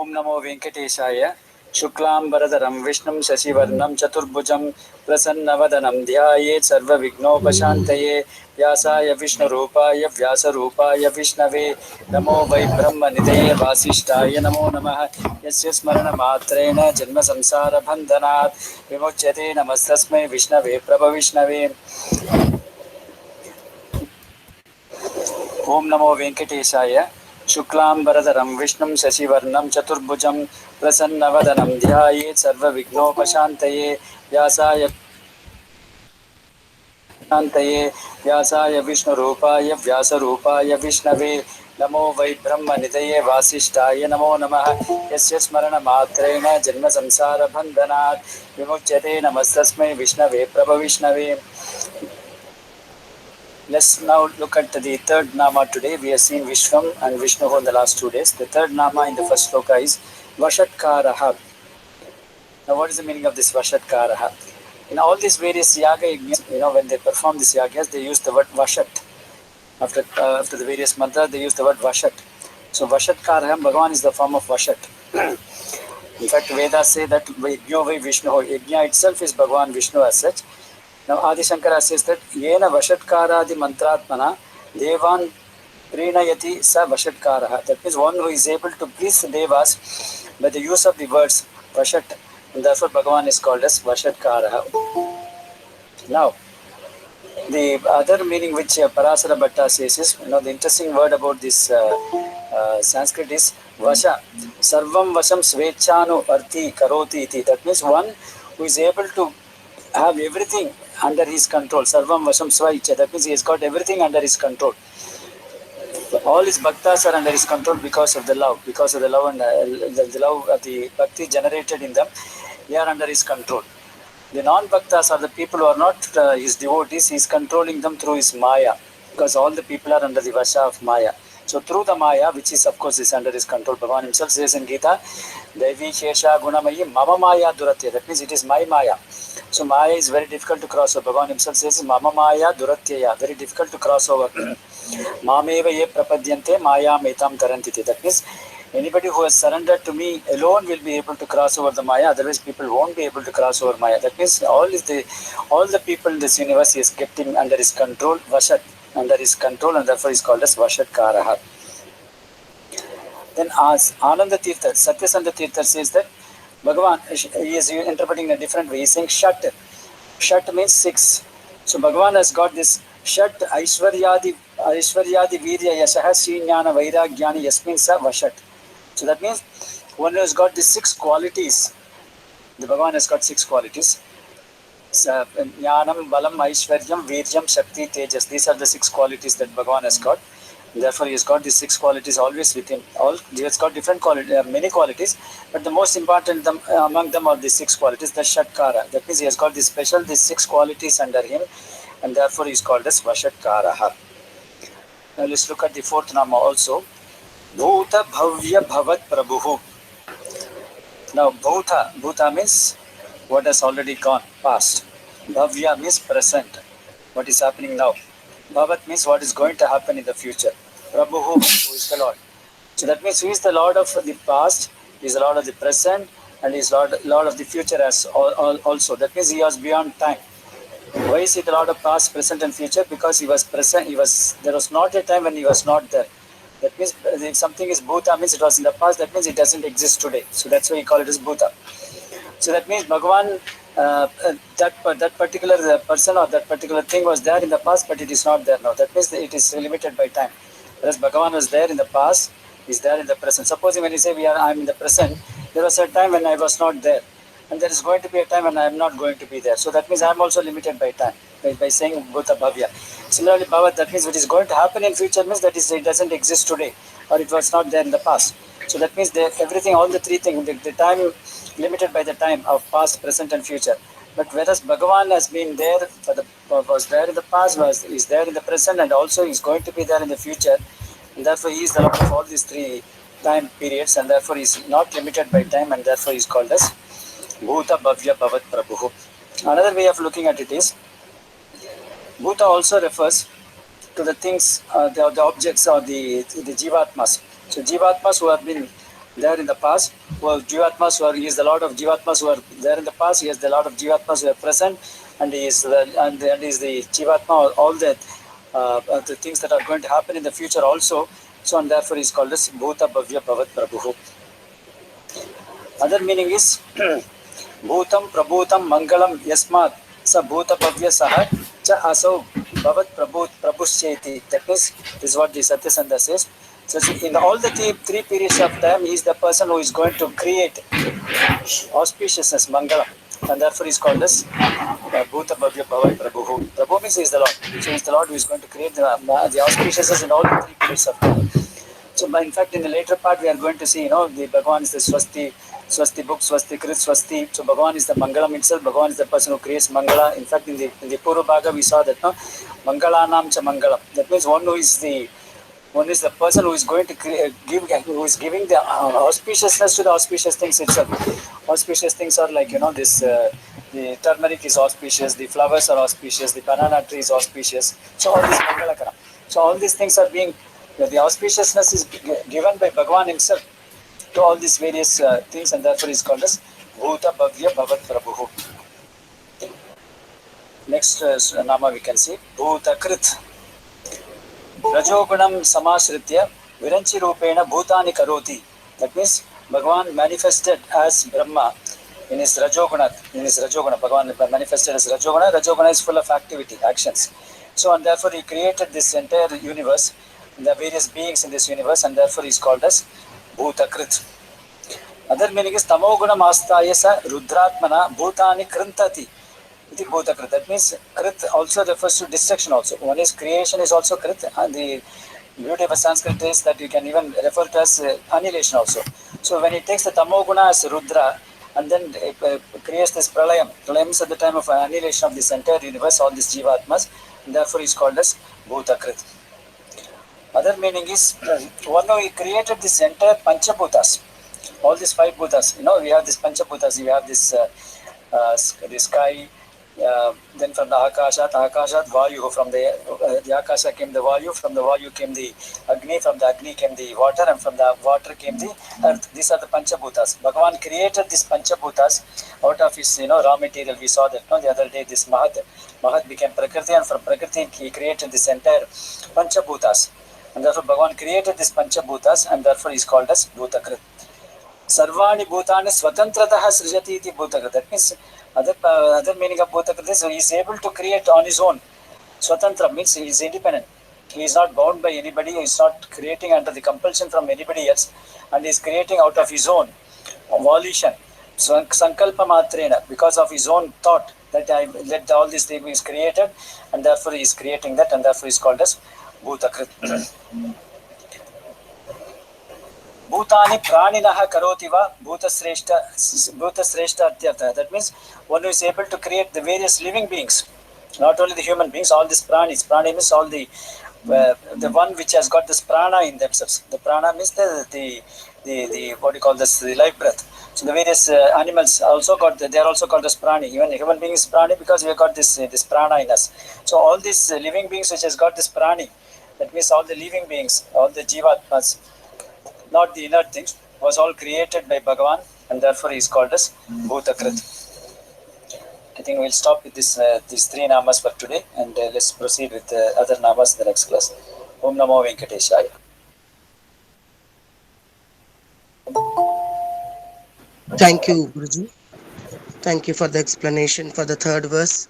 Om Namo Venkateshaya. Shuklambaradharam Vishnum Shashivarnam Chaturbhujam Prasannavadanam Dhyayet Sarva Vignopashantaye Vyasaya Vishnu Rupaya Vyasa Rupaya Vishnave Namo Vai Brahma Nideye Vasishtaya Namo Namaha Yasya Smarana Matrena Janma Samsara Bandhanat Vimuchyate Namastasmai Vishnave Prabha Vishnave. Om Namo Venkateshaya. Shuklambaradharam Vishnum Shashivarnam Chaturbhujam Prasannavadanam Dhyayet Sarva Vignopashantaye Vyasaya Vishnu Rupaya Vyasa Rupaya Vishnave Namo Vai Brahma Nideye Vasishtaya Namo Namaha Yasya Smarana Matrena Janma Samsara Bandhanat Vimuchyate Namastasmai Vishnave Prabha Vishnave. Let's now look at the third Nama today. We have seen Vishwam and Vishnu in the last 2 days. The third Nama in the first Sloka is vashaṭkāro. Now what is the meaning of this vashaṭkāro? In all these various yaga, when they perform these yagas, they use the word vashat. After the various mantras, they use the word vashat. So vashaṭkāro, Bhagavan is the form of vashat. In fact, Vedas say that Yajna vai Vishnu. Yajna itself is Bhagavan Vishnu as such. Now Adi Shankara says that Yena vashaṭkārādi mantratmana devan prinayati sa vashaṭkārah. That means one who is able to please the devas by the use of the words vashat. And therefore Bhagavan is called as vashaṭkārah. Now, the other meaning which Parasara Bhatta says is, the interesting word about this Sanskrit is vasha. Sarvam vasam svechanu arti karoti iti. That means one who is able to have everything under his control. Sarvam Vasham Svaicha. That means he has got everything under his control. All his bhaktas are under his control because of the love. Because of the love and the love of the bhakti generated in them, they are under his control. The non-bhaktas are the people who are not his devotees. He is controlling them through his maya. Because all the people are under the vasha of maya. So through the maya, which is of course is under his control, Bhagavan himself says in Gita, Devi Shesha Gunamayi Mama Maya Duratya. That means it is my maya. So maya is very difficult to cross over. Bhagavan himself says Mama Maya Duratyaya. Very difficult to cross over. Mameva ye prapadyante maya metam tarantiti. That means anybody who has surrendered to me alone will be able to cross over the maya. Otherwise people won't be able to cross over maya. That means all the people in this universe is kept him under his control, vashat. Under his control, and therefore is called as vashaṭkārah. Then as Ananda Tirtha, Satyasanda Tirtha says that Bhagavan, he is interpreting in a different way. He is saying Shat. Shat means 6. So Bhagavan has got this Shat Aishwaryadi Virya Yashaha Sriñāna Vairagyāni Yasmin Sa Vashat. So that means one who has got these 6 qualities. The Bhagavan has got 6 qualities. Jnanam, Balam, Aishwaryam, Virjam, Shakti, Tejas. These are the 6 qualities that Bhagavan has got. Therefore, he has got these 6 qualities always with him. He has got different qualities, many qualities, but the most important among them are these 6 qualities, the Shatkara. That means he has got these 6 qualities under him, and therefore he is called as vashaṭkārah. Now let's look at the 4th Nama also. bhūtabhavyabhavatprabhuhu. Now, Bhuta means what has already gone, past. Bhavya means present, what is happening now. Bhavat means what is going to happen in the future. Prabhuhu, who is the Lord. So that means he is the Lord of the past, he is the Lord of the present, and he is Lord of the future as also. That means he was beyond time. Why is he the Lord of past, present and future? Because he was present, there was not a time when he was not there. That means if something is Bhuta, means it was in the past, that means it doesn't exist today. So that's why he called it as Bhuta. So that means Bhagavan, that particular person or that particular thing was there in the past, but it is not there now. That means that it is limited by time. Whereas Bhagavan was there in the past, is there in the present. Supposing when you say I am in the present, there was a time when I was not there. And there is going to be a time when I am not going to be there. So that means I am also limited by time, by saying bhūtabhavya. Similarly, bhavat, that means what is going to happen in future means that it doesn't exist today, or it was not there in the past. So that means everything, all the 3 things, the time limited by the time of past, present and future. But whereas Bhagavan has been there, was there in the past, is there in the present, and also is going to be there in the future. And therefore he is the Lord of all these 3 time periods, and therefore he is not limited by time, and therefore he is called as bhūtabhavyabhavatprabhuhu. Another way of looking at it is, Bhuta also refers to the things, the objects or the jivatmas. So jivatmas who have been there in the past, who are Jivatmas, who are, he is the Lord of Jivatmas who are there in the past, he is the Lord of Jivatmas who are present, and he is and he is the Jivatma, all the things that are going to happen in the future also. So, and therefore he is called as bhūtabhavyabhavatprabhuhu. Other meaning is bhūtam prabhutam mangalam yasmat sa bhūtabhavya saha cha asau bhavat prabhushcheti. That means this is what the Satyasandha says. So in all the three periods of time, he is the person who is going to create auspiciousness, mangalam, and therefore he is called as bhūtabhavyabhavatprabhuhu. Prabhu means he is the Lord. So he is the Lord who is going to create the auspiciousness in all the three periods of time. So in fact, in the later part, we are going to see, the Bhagavan is the Swasti book, Swasti Krit, Swasti. So Bhagavan is the Mangalam itself. Bhagavan is the person who creates Mangala. In fact, in the Purva Bhaga, we saw that, Mangalanam cha Mangalam. That means one is the person who is going to who is giving the auspiciousness to the auspicious things itself. Auspicious things are like, the turmeric is auspicious, the flowers are auspicious, the banana tree is auspicious. So all these Mangalakara. So all these things are being, the auspiciousness is given by Bhagavan himself to all these various things, and therefore is called as bhūtabhavyabhavatprabhuhu. Next nama we can see bhūtakṛd. Rajogunam samashritya viranchi rupena bhūtani karoti. That means Bhagavan manifested as Brahma in his Rajoguna. Bhagavan manifested as Rajoguna. Rajoguna is full of activity, actions. So, and therefore he created this entire universe, the various beings in this universe, and therefore he is called as bhūtakṛd. Other meaning is tamoguna mastaya sa rudratmana bhūtani krintati. Bhūtakṛd. That means Krit also refers to destruction also. One is creation is also Krit, and the beauty of Sanskrit is that you can even refer to as annihilation also. So when he takes the Tamoguna as Rudra and then creates this Pralayam. Pralayam is at the time of annihilation of this entire universe, all these Jivatmas, and therefore he is called as bhūtakṛd. Other meaning is, one who he created this entire Panchabhutas, all these five Bhutas. We have this Panchabhutas, we have this the sky, then from the Akashat Vayu, from the Akasha came the Vayu, from the Vayu came the Agni, from the Agni came the water, and from the water came the earth. These are the Panchabhutas. Bhagavan created these Panchabhutas out of his raw material. We saw that the other day, this Mahat became Prakriti, and from Prakriti he created this entire Panchabhutas. And therefore Bhagavan created this Panchabhutas, and therefore he is called as bhūtakṛd. Sarvani bhutani swatantrataha srijati iti bhūtakṛd. That means other meaning of bhūtakṛd is he is able to create on his own. Swatantra means he is independent. He is not bound by anybody. He is not creating under the compulsion from anybody else, and he is creating out of his own volition. So sankalpa matrena, because of his own thought that I let all these things created, and therefore he is creating that, and therefore he is called as bhūtakṛd. Bhutani praninaha karotiva bhutasreshta atyartha. That means one who is able to create the various living beings, not only the human beings, all these pranis. Prana means all the one which has got this prana in themselves. The prana means the what do you call this, the life breath. So the various animals also they are also called as prani. Even human being is prani because we have got this prana in us. So all these living beings which has got this prani, that means all the living beings, all the jivatmas, not the inert things, was all created by Bhagavan, and therefore he is called as bhūtakṛd. I think we'll stop with these three namas for today, and let's proceed with the other namas in the next class. Om Namo Venkateshaya. Thank you, Guruji. Thank you for the explanation for the third verse,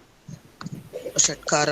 vashaṭkāro.